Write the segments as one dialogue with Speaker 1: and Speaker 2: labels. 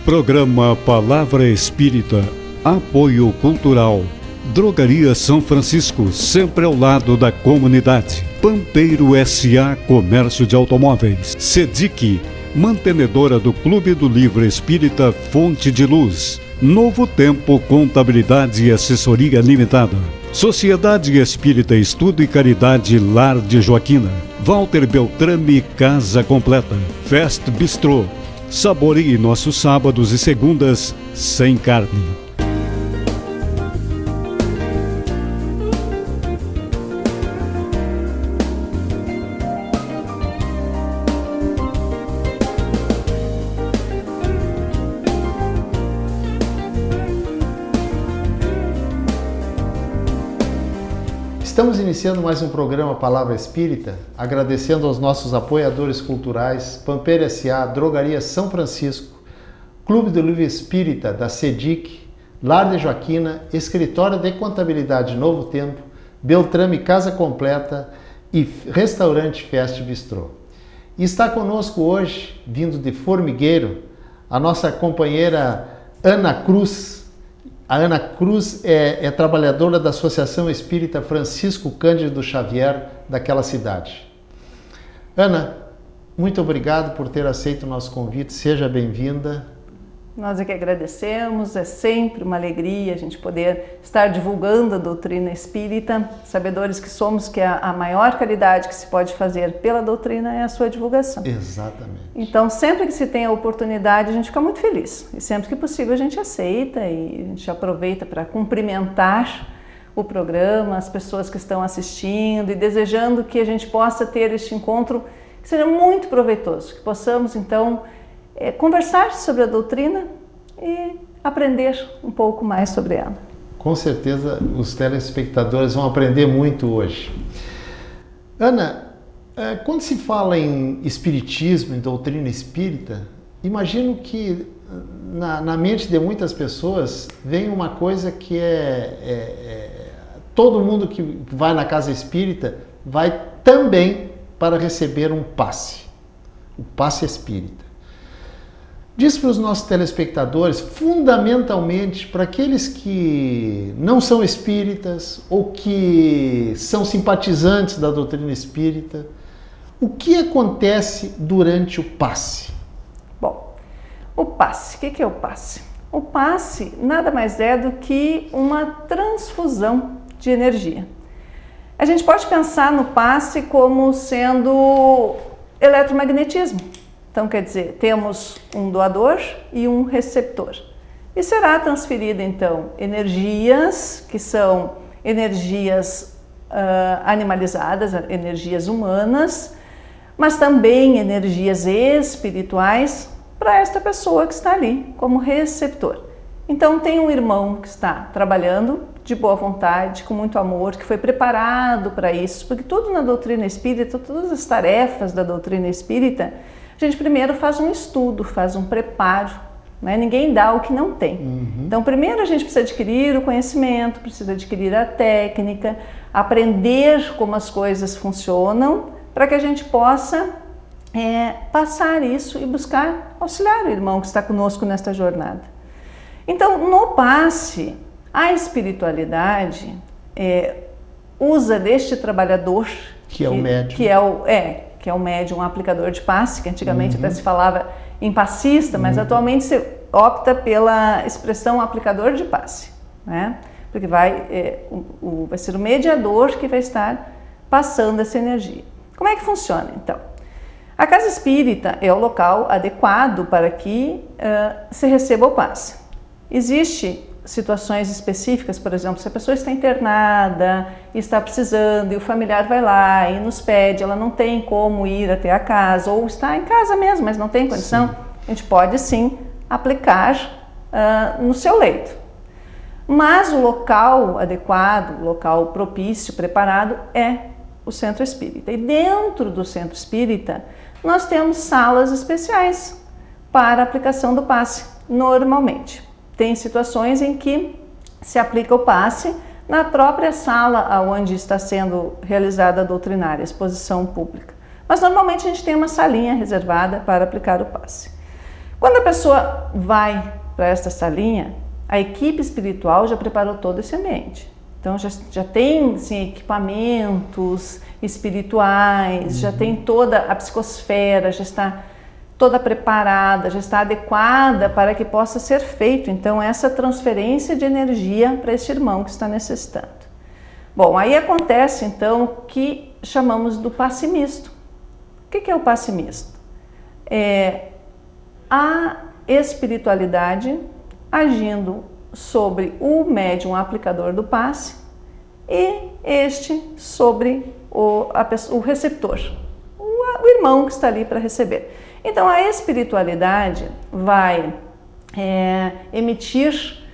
Speaker 1: Programa Palavra Espírita, apoio cultural. Drogaria São Francisco, sempre ao lado da comunidade. Pampeiro S.A. Comércio de Automóveis. SEDIC, mantenedora do Clube do Livro Espírita Fonte de Luz. Novo Tempo Contabilidade e Assessoria Limitada. Sociedade Espírita Estudo e Caridade Lar de Joaquina. Walter Beltrame Casa Completa. Fest Bistrô. Saboreie nossos sábados e segundas sem carne.
Speaker 2: Estamos iniciando mais um programa Palavra Espírita, agradecendo aos nossos apoiadores culturais, Pampeiro S.A., Drogaria São Francisco, Clube do Livro Espírita da SEDIC, Lar de Joaquina, Escritório de Contabilidade Novo Tempo, Beltrame Casa Completa e Restaurante Fest Bistrô. E está conosco hoje, vindo de Formigueiro, a nossa companheira Ana Cruz. A Ana Cruz é trabalhadora da Associação Espírita Francisco Cândido Xavier daquela cidade. Ana, muito obrigado por ter aceito o nosso convite, seja bem-vinda.
Speaker 3: Nós é que agradecemos, é sempre uma alegria a gente poder estar divulgando a doutrina espírita, sabedores que somos que a maior caridade que se pode fazer pela doutrina é a sua divulgação.
Speaker 2: Exatamente.
Speaker 3: Então, sempre que se tem a oportunidade, a gente fica muito feliz. E sempre que possível a gente aceita e a gente aproveita para cumprimentar o programa, as pessoas que estão assistindo e desejando que a gente possa ter este encontro que seja muito proveitoso, que possamos então conversar sobre a doutrina e aprender um pouco mais sobre ela.
Speaker 2: Com certeza os telespectadores vão aprender muito hoje. Ana, quando se fala em espiritismo, em doutrina espírita, imagino que na mente de muitas pessoas vem uma coisa que todo mundo que vai na casa espírita vai também para receber um passe, o passe espírita. Diz para os nossos telespectadores, fundamentalmente para aqueles que não são espíritas ou que são simpatizantes da doutrina espírita, o que acontece durante o passe?
Speaker 3: Bom, o passe, o que é o passe? O passe nada mais é do que uma transfusão de energia. A gente pode pensar no passe como sendo eletromagnetismo. Então, quer dizer, temos um doador e um receptor. E será transferida, então, energias que são energias animalizadas, energias humanas, mas também energias espirituais para esta pessoa que está ali como receptor. Então, tem um irmão que está trabalhando de boa vontade, com muito amor, que foi preparado para isso, porque tudo na doutrina espírita, todas as tarefas da doutrina espírita, a gente primeiro faz um estudo, faz um preparo, né? Ninguém dá o que não tem. Então, primeiro a gente precisa adquirir o conhecimento, precisa adquirir a técnica, aprender como as coisas funcionam, para que a gente possa passar isso e buscar auxiliar o irmão que está conosco nesta jornada. Então, no passe, a espiritualidade usa deste trabalhador,
Speaker 2: que é o médium,
Speaker 3: que é o médium, um aplicador de passe, que antigamente até se falava em passista, mas atualmente se opta pela expressão aplicador de passe, né? Porque vai ser o mediador que vai estar passando essa energia. Como é que funciona, então? A casa espírita é o local adequado para que se receba o passe. Existem situações específicas, por exemplo, se a pessoa está internada e está precisando e o familiar vai lá e nos pede, ela não tem como ir até a casa ou está em casa mesmo, mas não tem condição, sim, a gente pode sim aplicar no seu leito. Mas o local adequado, o local propício, preparado é o centro espírita. E dentro do centro espírita nós temos salas especiais para a aplicação do passe, normalmente. Tem situações em que se aplica o passe na própria sala onde está sendo realizada a doutrinária, a exposição pública. Mas normalmente a gente tem uma salinha reservada para aplicar o passe. Quando a pessoa vai para esta salinha, a equipe espiritual já preparou todo esse ambiente. Então já tem assim, equipamentos espirituais, já tem toda a psicosfera, já está toda preparada, já está adequada para que possa ser feito, então, essa transferência de energia para este irmão que está necessitando. Bom, aí acontece, então, o que chamamos do passe misto. O que é o passe misto? É a espiritualidade agindo sobre o médium aplicador do passe e este sobre o receptor, o irmão que está ali para receber. Então, a espiritualidade vai emitir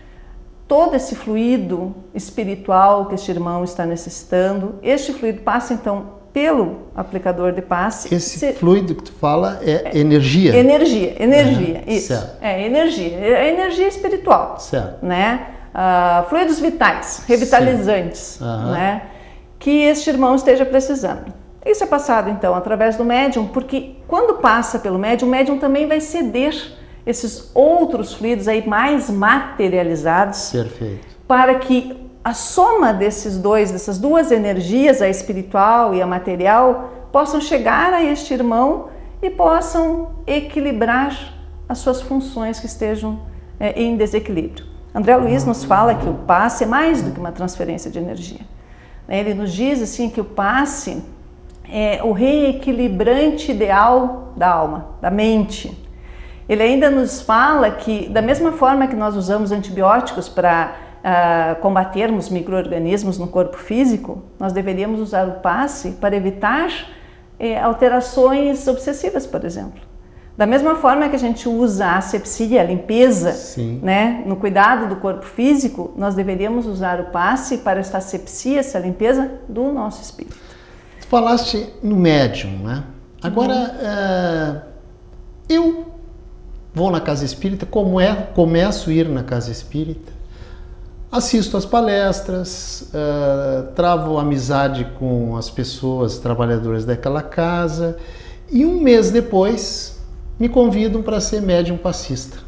Speaker 3: todo esse fluido espiritual que este irmão está necessitando. Este fluido passa, então, pelo aplicador de passe.
Speaker 2: Esse fluido que tu fala é energia?
Speaker 3: Energia, isso.
Speaker 2: Certo.
Speaker 3: É energia espiritual.
Speaker 2: Certo.
Speaker 3: Né? Fluidos vitais, revitalizantes, né? Que este irmão esteja precisando. Isso é passado, então, através do médium, porque quando passa pelo médium, o médium também vai ceder esses outros fluidos aí mais materializados.
Speaker 2: Perfeito.
Speaker 3: Para que a soma dessas duas energias, a espiritual e a material, possam chegar a este irmão e possam equilibrar as suas funções que estejam em desequilíbrio. André Luiz nos fala que o passe é mais do que uma transferência de energia. Ele nos diz assim que o passe é o reequilibrante ideal da alma, da mente. Ele ainda nos fala que, da mesma forma que nós usamos antibióticos para combatermos micro-organismos no corpo físico, nós deveríamos usar o passe para evitar alterações obsessivas, por exemplo. Da mesma forma que a gente usa a asepsia, a limpeza, né, no cuidado do corpo físico, nós deveríamos usar o passe para essa asepsia, essa limpeza do nosso espírito.
Speaker 2: Tu falaste no médium, né? Agora, eu vou na casa espírita, começo a ir na casa espírita, assisto às palestras, travo amizade com as pessoas trabalhadoras daquela casa e um mês depois me convidam para ser médium passista.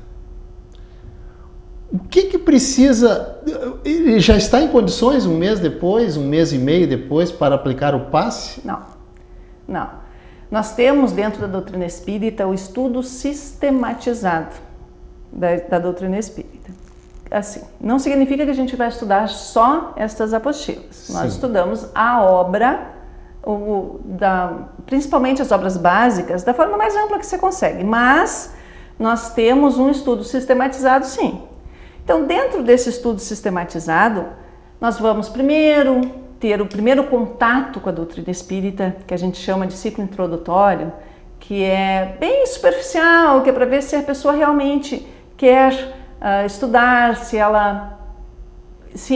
Speaker 2: O que precisa? Ele já está em condições um mês depois, um mês e meio depois para aplicar o passe?
Speaker 3: Não. Nós temos dentro da doutrina espírita o estudo sistematizado da doutrina espírita. Assim, não significa que a gente vai estudar só estas apostilas. Nós estudamos a obra, principalmente as obras básicas, da forma mais ampla que você consegue. Mas nós temos um estudo sistematizado, sim. Então, dentro desse estudo sistematizado, nós vamos primeiro ter o primeiro contato com a doutrina espírita, que a gente chama de ciclo introdutório, que é bem superficial, que é para ver se a pessoa realmente quer estudar, se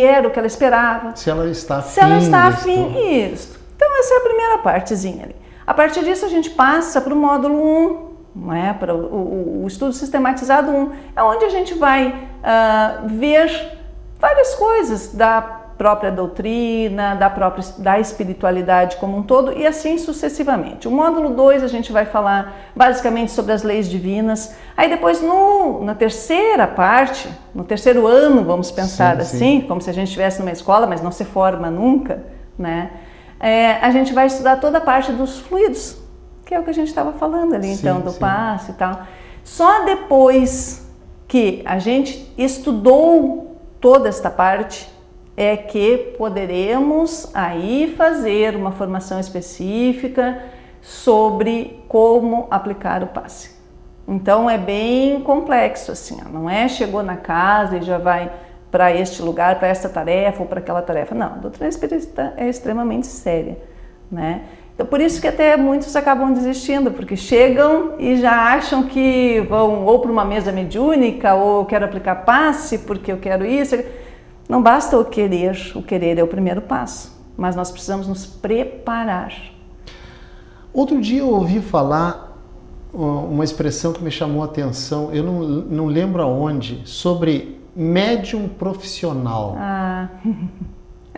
Speaker 3: era o que ela esperava.
Speaker 2: Se ela está afim.
Speaker 3: Se ela está afim, isso. Então, essa é a primeira partezinha ali. A partir disso, a gente passa para o módulo 1, não é? Para o estudo sistematizado 1, é onde a gente vai ver várias coisas da própria doutrina, da espiritualidade como um todo e assim sucessivamente. O módulo 2 a gente vai falar basicamente sobre as leis divinas. Aí depois na terceira parte, no terceiro ano, vamos pensar assim, como se a gente estivesse numa escola, mas não se forma nunca, né? A gente vai estudar toda a parte dos fluidos, que é o que a gente estava falando ali, então, do passe e tal. Só depois que a gente estudou toda esta parte é que poderemos aí fazer uma formação específica sobre como aplicar o passe. Então é bem complexo assim, não é chegou na casa e já vai para este lugar, para esta tarefa ou para aquela tarefa. Não, a doutrina espírita é extremamente séria, né? Então por isso que até muitos acabam desistindo, porque chegam e já acham que vão ou para uma mesa mediúnica ou eu quero aplicar passe porque eu quero isso. Não basta o querer é o primeiro passo, mas nós precisamos nos preparar.
Speaker 2: Outro dia eu ouvi falar uma expressão que me chamou a atenção, eu não lembro aonde, sobre médium profissional.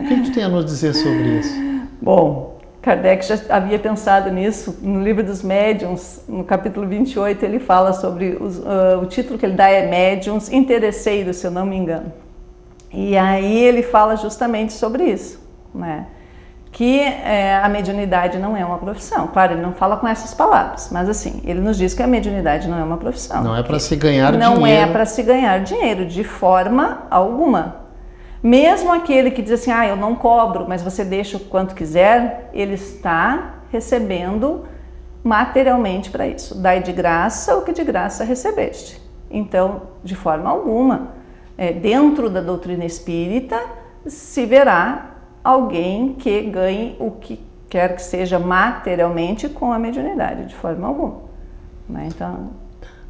Speaker 2: O que tu tem a nos dizer sobre isso?
Speaker 3: Bom, Kardec já havia pensado nisso. No Livro dos Médiuns, no capítulo 28, ele fala sobre o título que ele dá é Médiuns Interesseiros, se eu não me engano. E aí ele fala justamente sobre isso, né? Que a mediunidade não é uma profissão. Claro, ele não fala com essas palavras, mas assim, ele nos diz que a mediunidade não é uma profissão.
Speaker 2: Não é para se ganhar dinheiro.
Speaker 3: Não é para se ganhar dinheiro, de forma alguma. Mesmo aquele que diz assim, eu não cobro, mas você deixa o quanto quiser, ele está recebendo materialmente para isso. Dai de graça o que de graça recebeste. Então, de forma alguma, dentro da doutrina espírita, se verá alguém que ganhe o que quer que seja materialmente com a mediunidade, de forma alguma. Né? Então...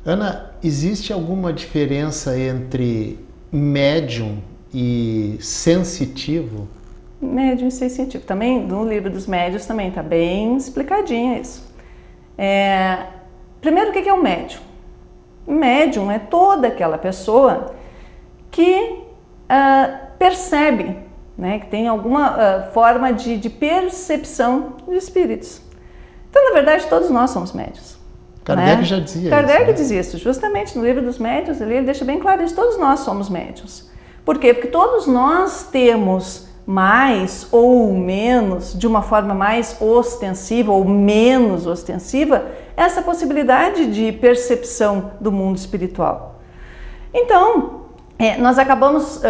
Speaker 2: Ana, existe alguma diferença entre médium e sensitivo?
Speaker 3: Médium e sensitivo. Também, no Livro dos Médiuns também está bem explicadinho isso. Primeiro, o que é um médium? Médium é toda aquela pessoa que percebe, né, que tem alguma forma de percepção de espíritos. Então, na verdade, todos nós somos médiuns.
Speaker 2: Kardec já dizia isso.
Speaker 3: Kardec dizia isso, justamente no Livro dos Médiuns, ele deixa bem claro isso, todos nós somos médiuns. Por quê? Porque todos nós temos mais ou menos, de uma forma mais ostensiva ou menos ostensiva, essa possibilidade de percepção do mundo espiritual. Então, nós acabamos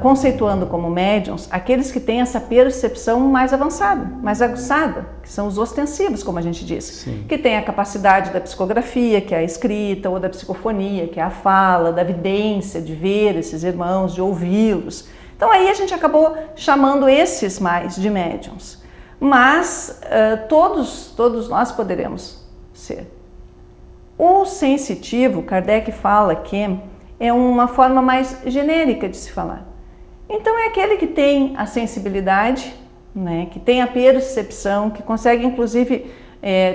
Speaker 3: conceituando como médiuns aqueles que têm essa percepção mais avançada, mais aguçada, que são os ostensivos, como a gente diz.
Speaker 2: Sim.
Speaker 3: Que tem a capacidade da psicografia, que é a escrita, ou da psicofonia, que é a fala, da vidência, de ver esses irmãos, de ouvi-los. Então aí a gente acabou chamando esses mais de médiuns. Mas todos nós poderemos ser. O sensitivo, Kardec fala que é uma forma mais genérica de se falar. Então é aquele que tem a sensibilidade, né, que tem a percepção, que consegue inclusive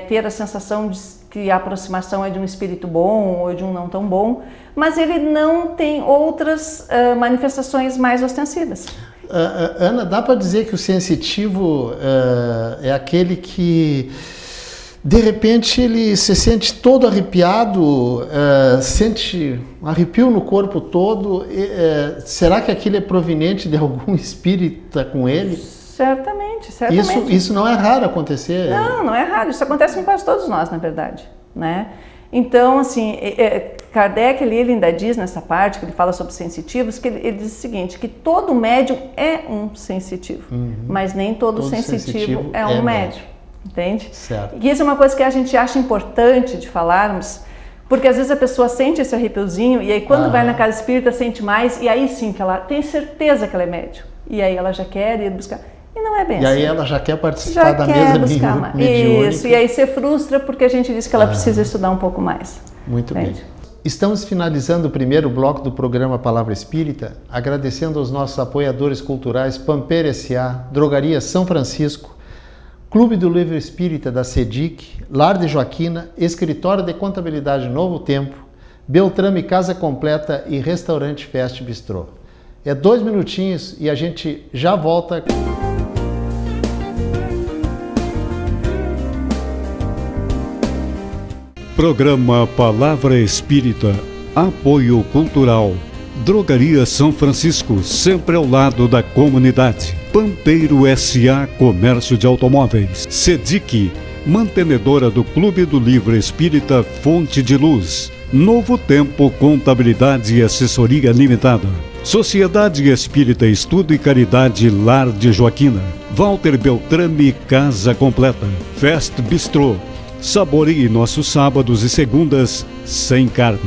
Speaker 3: ter a sensação de que a aproximação é de um espírito bom ou de um não tão bom, mas ele não tem outras manifestações mais ostensivas.
Speaker 2: Ana, dá para dizer que o sensitivo é aquele que de repente ele se sente todo arrepiado, sente um arrepio no corpo todo. Será que aquilo é proveniente de algum espírita com ele?
Speaker 3: Certamente.
Speaker 2: Isso não é raro acontecer?
Speaker 3: Não é raro. Isso acontece com quase todos nós, na verdade. Né? Então, assim, Kardec ele ainda diz nessa parte, que ele fala sobre sensitivos, que ele diz o seguinte, que todo médium é um sensitivo, mas nem todo sensitivo é um médium. Entende?
Speaker 2: Certo.
Speaker 3: E isso é uma coisa que a gente acha importante de falarmos, porque às vezes a pessoa sente esse arrepiozinho e aí quando vai na casa espírita sente mais e aí sim que ela tem certeza que ela é médium. E aí ela já quer ir buscar. E não é bem assim.
Speaker 2: E aí ela já quer participar da mesa mediúnica.
Speaker 3: Isso, e aí se frustra porque a gente diz que ela precisa estudar um pouco mais.
Speaker 2: Muito bem. Estamos finalizando o primeiro bloco do programa Palavra Espírita, agradecendo aos nossos apoiadores culturais Pamper S.A., Drogaria São Francisco, Clube do Livro Espírita da SEDIC, Lar de Joaquina, Escritório de Contabilidade Novo Tempo, Beltrame Casa Completa e Restaurante Fest Bistrô. 2 minutinhos e a gente já volta.
Speaker 1: Programa Palavra Espírita, apoio cultural. Drogaria São Francisco, sempre ao lado da comunidade. Pampeiro S.A. Comércio de Automóveis. SEDIC, mantenedora do Clube do Livro Espírita Fonte de Luz. Novo Tempo Contabilidade e Assessoria Limitada. Sociedade Espírita Estudo e Caridade Lar de Joaquina. Walter Beltrame Casa Completa. Fest Bistrô. Saboreie nossos sábados e segundas sem carne.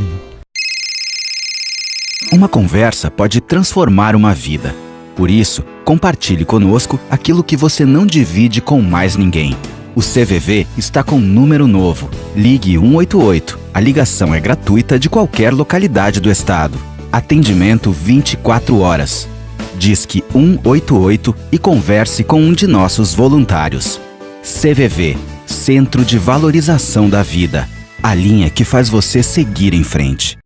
Speaker 4: Uma conversa pode transformar uma vida. Por isso, compartilhe conosco aquilo que você não divide com mais ninguém. O CVV está com um número novo. Ligue 188. A ligação é gratuita de qualquer localidade do estado. Atendimento 24 horas. Disque 188 e converse com um de nossos voluntários. CVV, Centro de Valorização da Vida. A linha que faz você seguir em frente.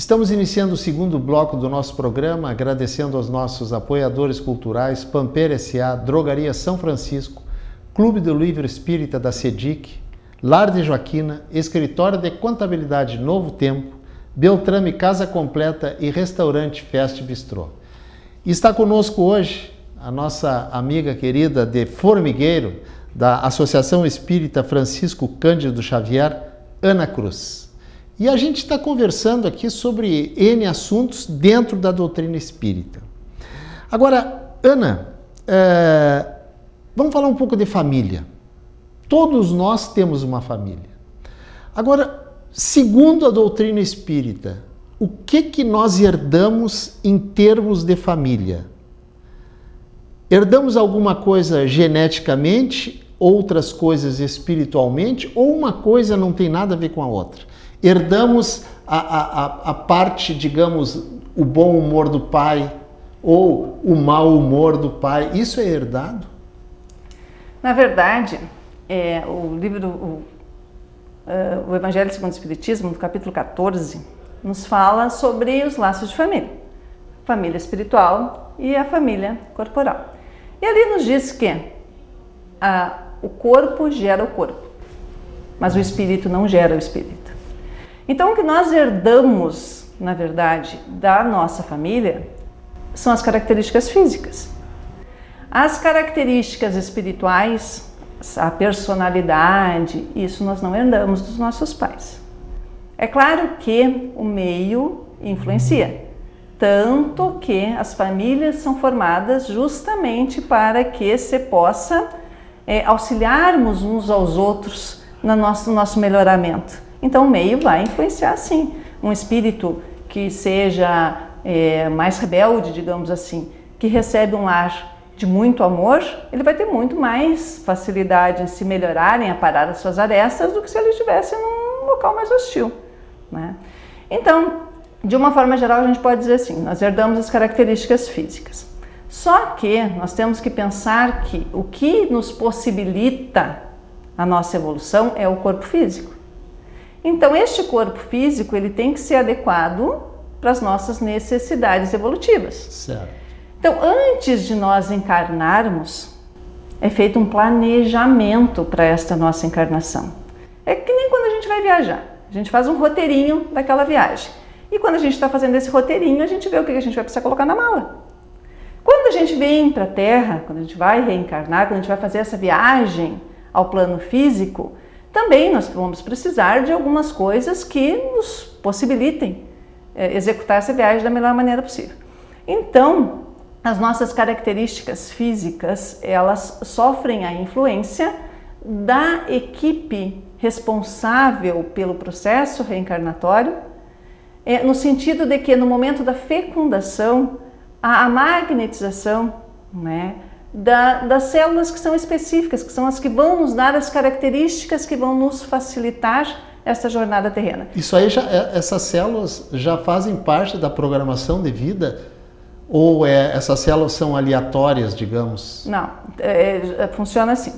Speaker 2: Estamos iniciando o segundo bloco do nosso programa, agradecendo aos nossos apoiadores culturais, Pampeiro S.A., Drogaria São Francisco, Clube do Livro Espírita da SEDIC, Lar de Joaquina, Escritório de Contabilidade Novo Tempo, Beltrame Casa Completa e Restaurante Fest Bistrô. E está conosco hoje a nossa amiga querida de Formigueiro, da Associação Espírita Francisco Cândido Xavier, Ana Cruz. E a gente está conversando aqui sobre N assuntos dentro da doutrina espírita. Agora, Ana, vamos falar um pouco de família. Todos nós temos uma família. Agora, segundo a doutrina espírita, o que nós herdamos em termos de família? Herdamos alguma coisa geneticamente, outras coisas espiritualmente, ou uma coisa não tem nada a ver com a outra? Herdamos a parte, digamos, o bom humor do pai ou o mau humor do pai. Isso é herdado?
Speaker 3: Na verdade, o livro, o Evangelho segundo o Espiritismo, no capítulo 14, nos fala sobre os laços de família. Família espiritual e a família corporal. E ali nos diz que o corpo gera o corpo, mas o espírito não gera o espírito. Então, o que nós herdamos, na verdade, da nossa família são as características físicas. As características espirituais, a personalidade, isso nós não herdamos dos nossos pais. É claro que o meio influencia, tanto que as famílias são formadas justamente para que se possa auxiliarmos uns aos outros no nosso melhoramento. Então o meio vai influenciar sim. Um espírito que seja mais rebelde, digamos assim, que recebe um lar de muito amor, ele vai ter muito mais facilidade em se melhorar, em aparar as suas arestas, do que se ele estivesse num local mais hostil, né? Então, de uma forma geral, a gente pode dizer assim, nós herdamos as características físicas. Só que nós temos que pensar que o que nos possibilita a nossa evolução é o corpo físico. Então, este corpo físico, ele tem que ser adequado para as nossas necessidades evolutivas.
Speaker 2: Certo.
Speaker 3: Então, antes de nós encarnarmos, é feito um planejamento para esta nossa encarnação. É que nem quando a gente vai viajar. A gente faz um roteirinho daquela viagem. E quando a gente está fazendo esse roteirinho, a gente vê o que a gente vai precisar colocar na mala. Quando a gente vem para a Terra, quando a gente vai reencarnar, quando a gente vai fazer essa viagem ao plano físico, também nós vamos precisar de algumas coisas que nos possibilitem executar essa viagem da melhor maneira possível. Então, as nossas características físicas, elas sofrem a influência da equipe responsável pelo processo reencarnatório, no sentido de que no momento da fecundação, a magnetização, né, das células que são específicas, que são as que vão nos dar as características que vão nos facilitar essa jornada terrena.
Speaker 2: Isso aí, essas células já fazem parte da programação de vida? Ou essas células são aleatórias, digamos?
Speaker 3: Não, funciona assim.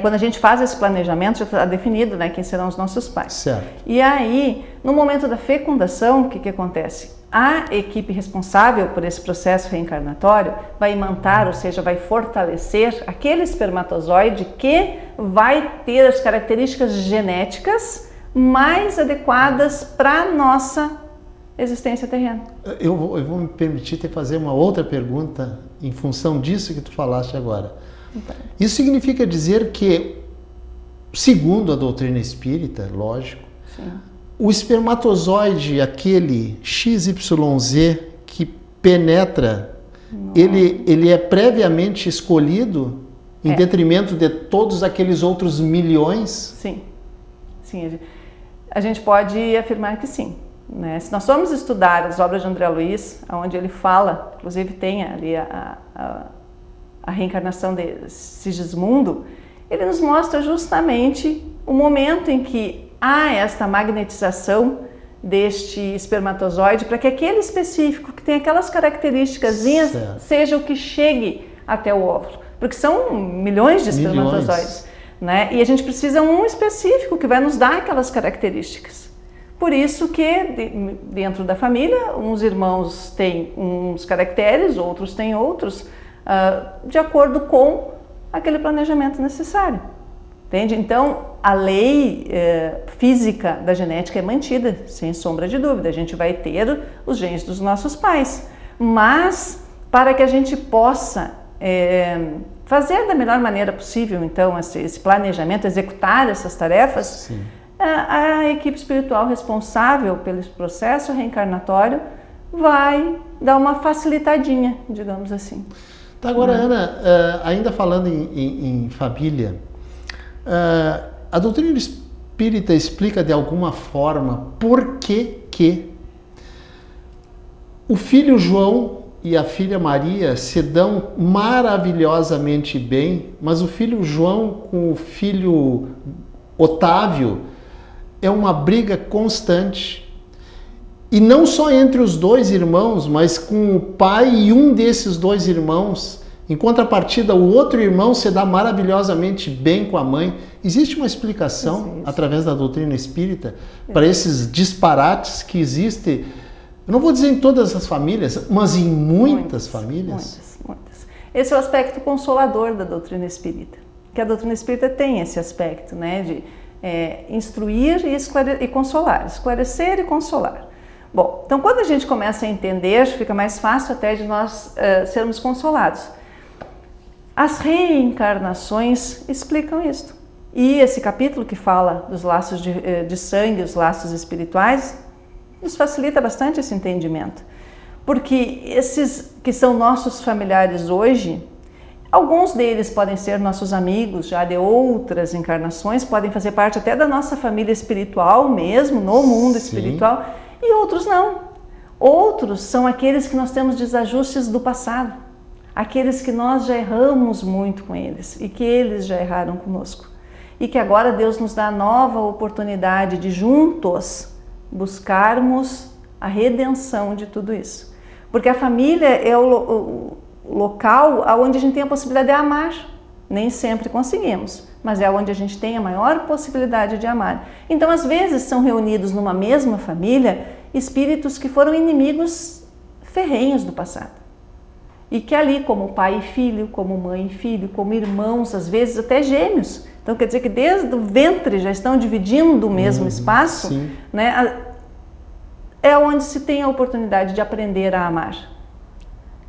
Speaker 3: Quando a gente faz esse planejamento, já está definido, né, quem serão os nossos pais.
Speaker 2: Certo.
Speaker 3: E aí, no momento da fecundação, o que acontece? A equipe responsável por esse processo reencarnatório vai imantar, ou seja, vai fortalecer aquele espermatozoide que vai ter as características genéticas mais adequadas para a nossa existência terrena.
Speaker 2: Eu vou me permitir te fazer uma outra pergunta em função disso que tu falaste agora. Isso significa dizer que, segundo a doutrina espírita, lógico, sim, o espermatozoide, aquele XYZ que penetra, ele é previamente escolhido em detrimento de todos aqueles outros milhões?
Speaker 3: Sim, sim. A gente pode afirmar que sim, né? Se nós formos estudar as obras de André Luiz, onde ele fala, inclusive tem ali a reencarnação de Sigismundo, ele nos mostra justamente o momento em que há esta magnetização deste espermatozoide para que aquele específico, que tem aquelas características, seja o que chegue até o óvulo. Porque são milhões de espermatozoides, né? E a gente precisa um específico que vai nos dar aquelas características. Por isso que dentro da família, uns irmãos têm uns caracteres, outros têm outros, de acordo com aquele planejamento necessário. Entende? Então, a lei física da genética é mantida, sem sombra de dúvida. A gente vai ter os genes dos nossos pais. Mas, para que a gente possa fazer da melhor maneira possível, então, esse planejamento, executar essas tarefas, a equipe espiritual responsável pelo processo reencarnatório vai dar uma facilitadinha, digamos assim.
Speaker 2: Tá, agora, Ana, ainda falando em família, a doutrina espírita explica de alguma forma por que o filho João e a filha Maria se dão maravilhosamente bem, mas o filho João com o filho Otávio é uma briga constante. E não só entre os dois irmãos, mas com o pai e um desses dois irmãos. Em contrapartida, o outro irmão se dá maravilhosamente bem com a mãe. Existe uma explicação, através da doutrina espírita, para esses disparates que existem, eu não vou dizer em todas as famílias, mas em muitas famílias?
Speaker 3: Muitas. Esse é o aspecto consolador da doutrina espírita. Que a doutrina espírita tem esse aspecto, né, de instruir e consolar, esclarecer e consolar. Bom, então quando a gente começa a entender, fica mais fácil até de nós sermos consolados. As reencarnações explicam isso. E esse capítulo que fala dos laços de sangue, os laços espirituais, nos facilita bastante esse entendimento. Porque esses que são nossos familiares hoje, alguns deles podem ser nossos amigos já de outras encarnações, podem fazer parte até da nossa família espiritual mesmo, no mundo espiritual, e outros não. Outros são aqueles que nós temos desajustes do passado, aqueles que nós já erramos muito com eles e que eles já erraram conosco. E que agora Deus nos dá a nova oportunidade de juntos buscarmos a redenção de tudo isso. Porque a família é o local onde a gente tem a possibilidade de amar. Nem sempre conseguimos, mas é onde a gente tem a maior possibilidade de amar. Então, às vezes, são reunidos numa mesma família espíritos que foram inimigos ferrenhos do passado. E que ali, como pai e filho, como mãe e filho, como irmãos, às vezes até gêmeos. Então, quer dizer que desde o ventre já estão dividindo o mesmo espaço, né? É onde se tem a oportunidade de aprender a amar.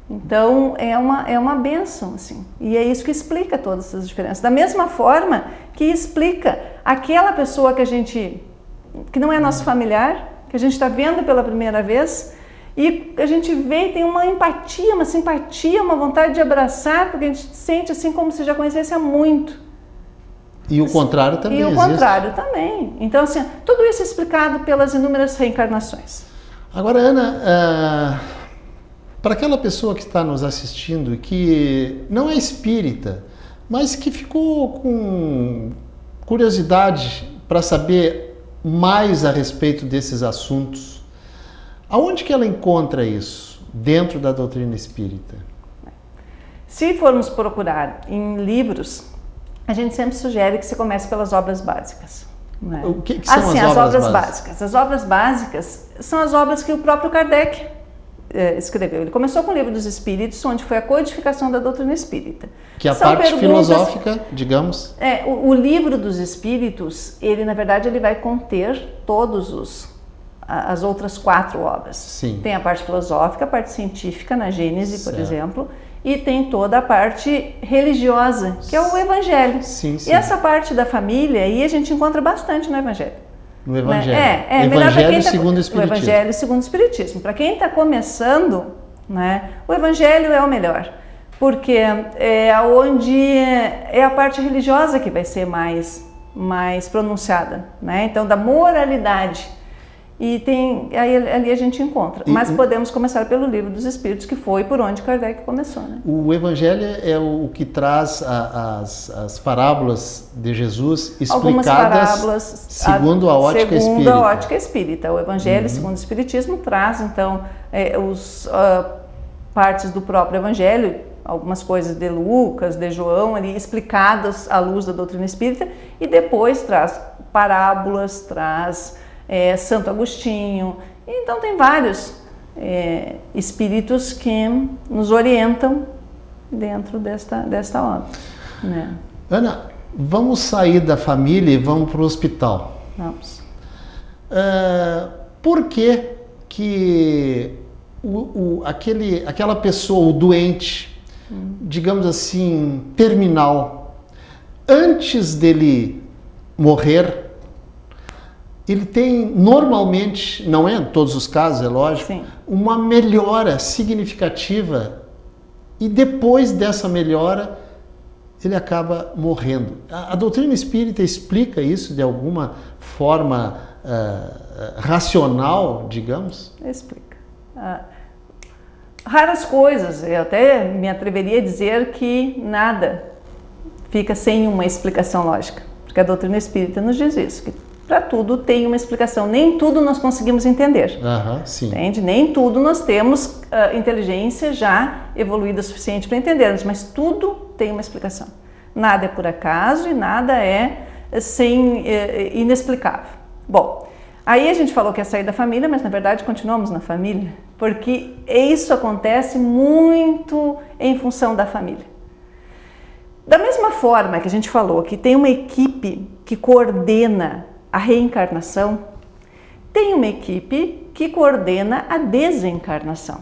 Speaker 3: Então, é uma bênção, assim. E é isso que explica todas essas diferenças. Da mesma forma que explica aquela pessoa que não é nosso familiar, que a gente está vendo pela primeira vez, e a gente vê e tem uma empatia, uma simpatia, uma vontade de abraçar, porque a gente sente assim como se já conhecesse há muito.
Speaker 2: E o contrário também existe.
Speaker 3: E o contrário também. Então, assim, tudo isso é explicado pelas inúmeras reencarnações.
Speaker 2: Agora, Ana, para aquela pessoa que está nos assistindo, que não é espírita, mas que ficou com curiosidade para saber mais a respeito desses assuntos, aonde que ela encontra isso dentro da doutrina espírita?
Speaker 3: Se formos procurar em livros, a gente sempre sugere que se comece pelas obras básicas. Né?
Speaker 2: O que são as obras básicas?
Speaker 3: As obras básicas são as obras que o próprio Kardec escreveu. Ele começou com o Livro dos Espíritos, onde foi a codificação da doutrina espírita.
Speaker 2: Que é a parte filosófica, digamos.
Speaker 3: O Livro dos Espíritos, ele na verdade ele vai conter as outras 4 obras.
Speaker 2: Sim.
Speaker 3: Tem a parte filosófica, a parte científica, na Gênese, por exemplo, e tem toda a parte religiosa, que é o Evangelho.
Speaker 2: Sim, sim.
Speaker 3: E essa parte da família aí a gente encontra bastante no Evangelho.
Speaker 2: No Evangelho.
Speaker 3: Evangelho
Speaker 2: segundo o Espiritismo.
Speaker 3: O Evangelho segundo o Espiritismo. Para quem está começando, né, o Evangelho é o melhor, porque é a parte religiosa que vai ser mais pronunciada, né? Então, da moralidade. E ali a gente encontra. Mas podemos começar pelo Livro dos Espíritos, que foi por onde Kardec começou. Né?
Speaker 2: O Evangelho é o que traz as parábolas de Jesus explicadas segundo a ótica espírita.
Speaker 3: Segundo a ótica espírita. O Evangelho, segundo o Espiritismo, traz, então, partes do próprio Evangelho, algumas coisas de Lucas, de João, ali explicadas à luz da doutrina espírita, e depois traz parábolas, traz Santo Agostinho. Então tem vários espíritos que nos orientam dentro desta obra, né?
Speaker 2: Ana, vamos sair da família e vamos para o hospital.
Speaker 3: Vamos.
Speaker 2: Por que aquela pessoa, o doente, digamos assim, terminal, antes dele morrer, ele tem normalmente, não é em todos os casos, é lógico,
Speaker 3: Sim.
Speaker 2: uma melhora significativa e depois dessa melhora ele acaba morrendo. A doutrina espírita explica isso de alguma forma racional, digamos?
Speaker 3: Explica. Raras coisas, eu até me atreveria a dizer que nada fica sem uma explicação lógica, porque a doutrina espírita nos diz isso, que para tudo tem uma explicação, nem tudo nós conseguimos entender.
Speaker 2: Sim.
Speaker 3: Entende? Nem tudo nós temos inteligência já evoluída o suficiente para entendermos, mas tudo tem uma explicação. Nada é por acaso e nada é inexplicável. Bom, aí a gente falou que ia sair da família, mas na verdade continuamos na família, porque isso acontece muito em função da família. Da mesma forma que a gente falou que tem uma equipe que coordena a reencarnação, tem uma equipe que coordena a desencarnação.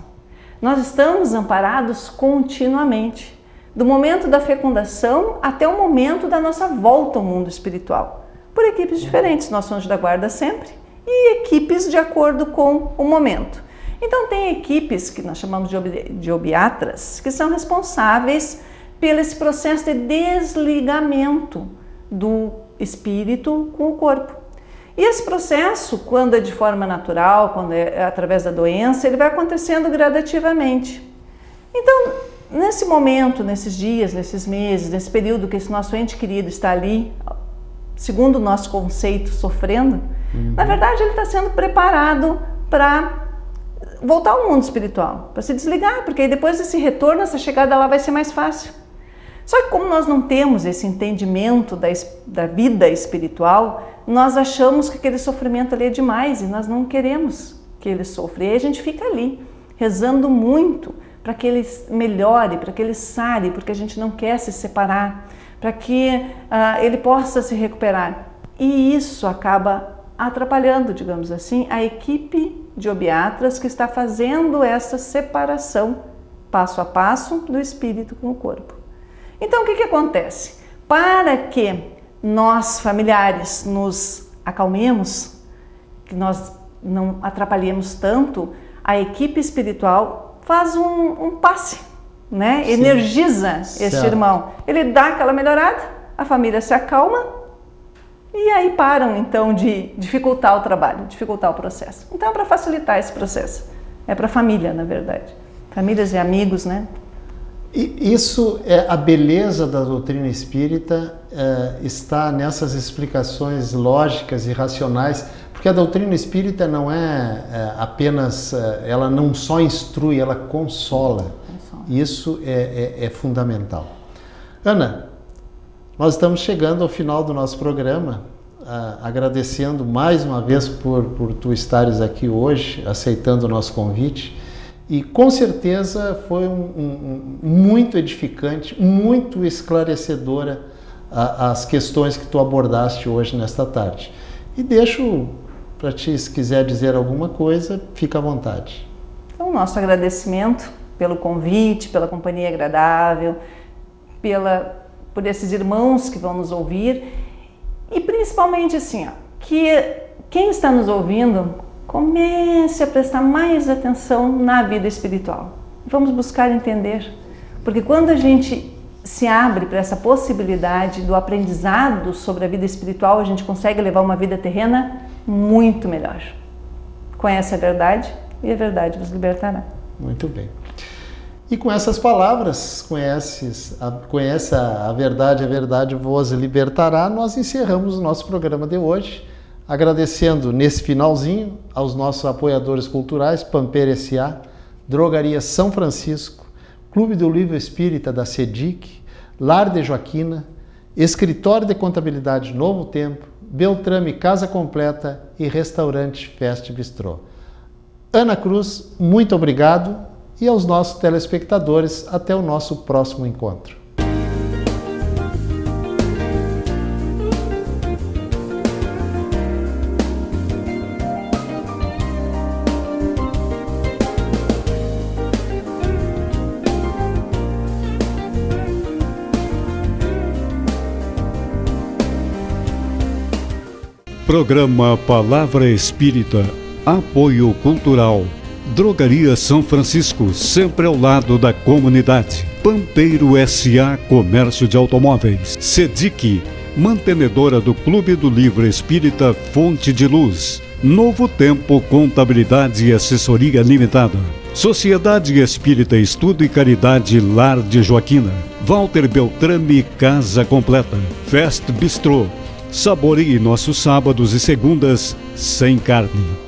Speaker 3: Nós estamos amparados continuamente, do momento da fecundação até o momento da nossa volta ao mundo espiritual, por equipes diferentes, nosso anjo da guarda sempre, e equipes de acordo com o momento. Então tem equipes que nós chamamos de obiatras, que são responsáveis pelo esse processo de desligamento do espírito com o corpo. E esse processo, quando é de forma natural, quando é através da doença, ele vai acontecendo gradativamente. Então, nesse momento, nesses dias, nesses meses, nesse período que esse nosso ente querido está ali, segundo o nosso conceito, sofrendo, na verdade ele está sendo preparado para voltar ao mundo espiritual, para se desligar, porque aí depois desse retorno, essa chegada lá vai ser mais fácil. Só que como nós não temos esse entendimento da vida espiritual, nós achamos que aquele sofrimento ali é demais e nós não queremos que ele sofra. E aí a gente fica ali, rezando muito para que ele melhore, para que ele sare, porque a gente não quer se separar, para que ele possa se recuperar. E isso acaba atrapalhando, digamos assim, a equipe de obiatras que está fazendo essa separação, passo a passo, do espírito com o corpo. Então, o que acontece? Para que nós, familiares, nos acalmemos, que nós não atrapalhemos tanto, a equipe espiritual faz um passe, né?
Speaker 2: Sim.
Speaker 3: Energiza este irmão. Ele dá aquela melhorada, a família se acalma e aí param, então, de dificultar o trabalho, dificultar o processo. Então, é para facilitar esse processo. É para a família, na verdade. Famílias e amigos, né?
Speaker 2: E isso é a beleza da doutrina espírita, está nessas explicações lógicas e racionais, porque a doutrina espírita não é apenas, ela não só instrui, ela consola. Isso é fundamental. Ana, nós estamos chegando ao final do nosso programa, agradecendo mais uma vez por tu estares aqui hoje, aceitando o nosso convite. E com certeza foi muito edificante, muito esclarecedora as questões que tu abordaste hoje nesta tarde. E deixo para ti, se quiser dizer alguma coisa, fica à vontade.
Speaker 3: Então, nosso agradecimento pelo convite, pela companhia agradável, por esses irmãos que vão nos ouvir e principalmente assim, que quem está nos ouvindo comece a prestar mais atenção na vida espiritual. Vamos buscar entender, porque quando a gente se abre para essa possibilidade do aprendizado sobre a vida espiritual, a gente consegue levar uma vida terrena muito melhor. Conhece a verdade e a verdade vos libertará.
Speaker 2: Muito bem. E com essas palavras, conhece a verdade vos libertará, nós encerramos o nosso programa de hoje, agradecendo nesse finalzinho aos nossos apoiadores culturais, Pampeira S.A., Drogaria São Francisco, Clube do Livro Espírita da CEDIC, Lar de Joaquina, Escritório de Contabilidade Novo Tempo, Beltrame Casa Completa e Restaurante Fest Bistrô. Ana Cruz, muito obrigado, e aos nossos telespectadores, até o nosso próximo encontro.
Speaker 1: Programa Palavra Espírita, apoio cultural. Drogaria São Francisco, sempre ao lado da comunidade. Pampeiro S.A. Comércio de Automóveis. Sedic, mantenedora do Clube do Livro Espírita Fonte de Luz. Novo Tempo Contabilidade e Assessoria Limitada. Sociedade Espírita Estudo e Caridade Lar de Joaquina. Walter Beltrame Casa Completa. Fest Bistrô. Saboreie nossos sábados e segundas sem carne.